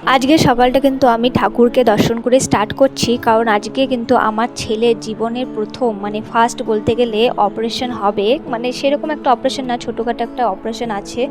আজকে সকালটা কিন্তু আমি ঠাকুরকে দর্শন করে স্টার্ট করছি, কারণ আজকে কিন্তু আমার ছেলের জীবনের প্রথম ফার্স্ট বলতে গেলে অপারেশন হবে। সেরকম একটা অপারেশন না, ছোটোখাটো একটা অপারেশন আছে।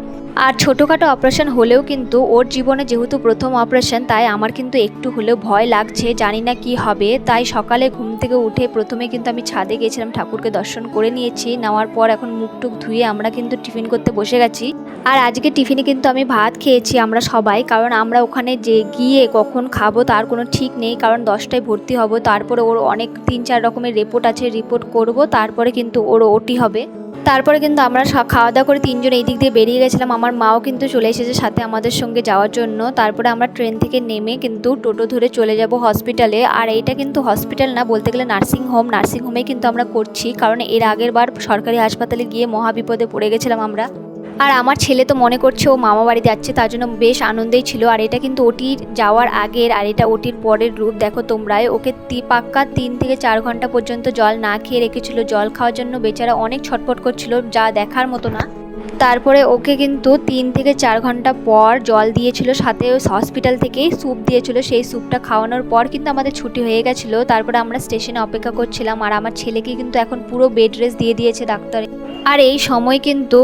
আর ছোটোখাটো অপারেশন হলেও কিন্তু ওর জীবনে যেহেতু প্রথম অপারেশন, তাই আমার কিন্তু একটু হলেও ভয় লাগছে, জানি না কি হবে। তাই সকালে ঘুম থেকে উঠে প্রথমে কিন্তু আমি ছাদে গিয়েছিলাম, ঠাকুরকে দর্শন করে নিয়েছি। নেওয়ার পর এখন মুখ টুক ধুয়ে আমরা কিন্তু টিফিন করতে বসে গেছি। আর আজকে টিফিনে কিন্তু আমি ভাত খেয়েছি আমরা সবাই, কারণ আমরা ওখানে যে গিয়ে কখন খাবো তার কোনো ঠিক নেই, কারণ 10টায় ভর্তি হব। তারপরে ওর অনেক 3-4 রকমের রিপোর্ট আছে, রিপোর্ট করব, তারপরে কিন্তু ওর ওটি হবে। তারপরে কিন্তু আমরা খাওয়া দাওয়া করে 3জন এই দিক দিয়ে বেরিয়ে গেছিলাম। আমার মাও কিন্তু চলে এসেছে সাথে আমাদের সঙ্গে যাওয়ার জন্য। তারপরে আমরা ট্রেন থেকে নেমে কিন্তু টোটো ধরে চলে যাব হসপিটালে। আর এইটা কিন্তু হসপিটাল না, বলতে গেলে নার্সিংহোমেই কিন্তু আমরা করছি, কারণ এর আগের বার সরকারি হাসপাতালে গিয়ে মহাবিপদে পড়ে গেছিলাম আমরা। আর আমার ছেলে তো মনে করছে ও মামা বাড়ি যাচ্ছে, তার জন্য বেশ আনন্দেই ছিল। আর এটা কিন্তু ওটির যাওয়ার আগের, আর এটা ওটির পরের রূপ। দেখো তোমরাই, ওকে পাক্কা 3 থেকে 4 ঘন্টা পর্যন্ত জল না খেয়ে রেখেছিল। জল খাওয়ার জন্য বেচারা অনেক ছটফট করছিল, যা দেখার মতো না। তারপরে ওকে কিন্তু 3 থেকে 4 ঘন্টা পর জল দিয়েছিল, সাথে হসপিটাল থেকেই স্যুপ দিয়েছিল। সেই স্যুপটা খাওয়ানোর পর কিন্তু আমাদের ছুটি হয়ে গেছিলো। তারপরে আমরা স্টেশনে অপেক্ষা করছিলাম। আর আমার ছেলেকে কিন্তু এখন পুরো বেড রেস্ট দিয়ে দিয়েছে ডাক্তার। আর এই সময় কিন্তু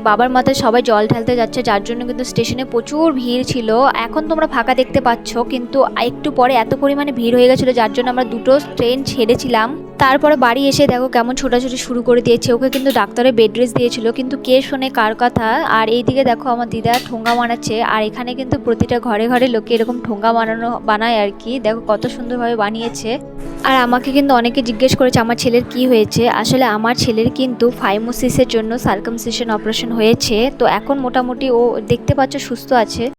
বাবার মাথায় সবাই জল ঢালতে যাচ্ছে, যার জন্য কিন্তু স্টেশনে প্রচুর ভিড় ছিল। এখন তোমরা ফাঁকা দেখতে পাচ্ছ, কিন্তু একটু পরে এত পরিমাণে ভিড় হয়ে গেছিলো, যার জন্য আমরা 2টো ট্রেন ছেড়েছিলাম। তারপরে বাড়ি এসে দেখো কেমন ছোটাছুটি শুরু করে দিয়েছে। ওকে কিন্তু ডাক্তারে বেড রেস্ট দিয়েছিল, কিন্তু কে শোনে কার কথা। আর এইদিকে দেখো আমার দিদা ঠোঙ্গা বানাচ্ছে। আর এখানে কিন্তু প্রতিটা ঘরে ঘরে লোকে এরকম ঠোঙ্গা বানায় আর কি। দেখো কত সুন্দরভাবে বানিয়েছে। আর আমাকে কিন্তু অনেকে জিজ্ঞেস করেছে আমার ছেলের কি হয়েছে। আসলে আমার ছেলের কিন্তু ফাইমোসিসের জন্য সার্কামসিশন অপারেশন হয়েছে। তো এখন মোটামুটি ও দেখতে পাচ্ছ সুস্থ আছে।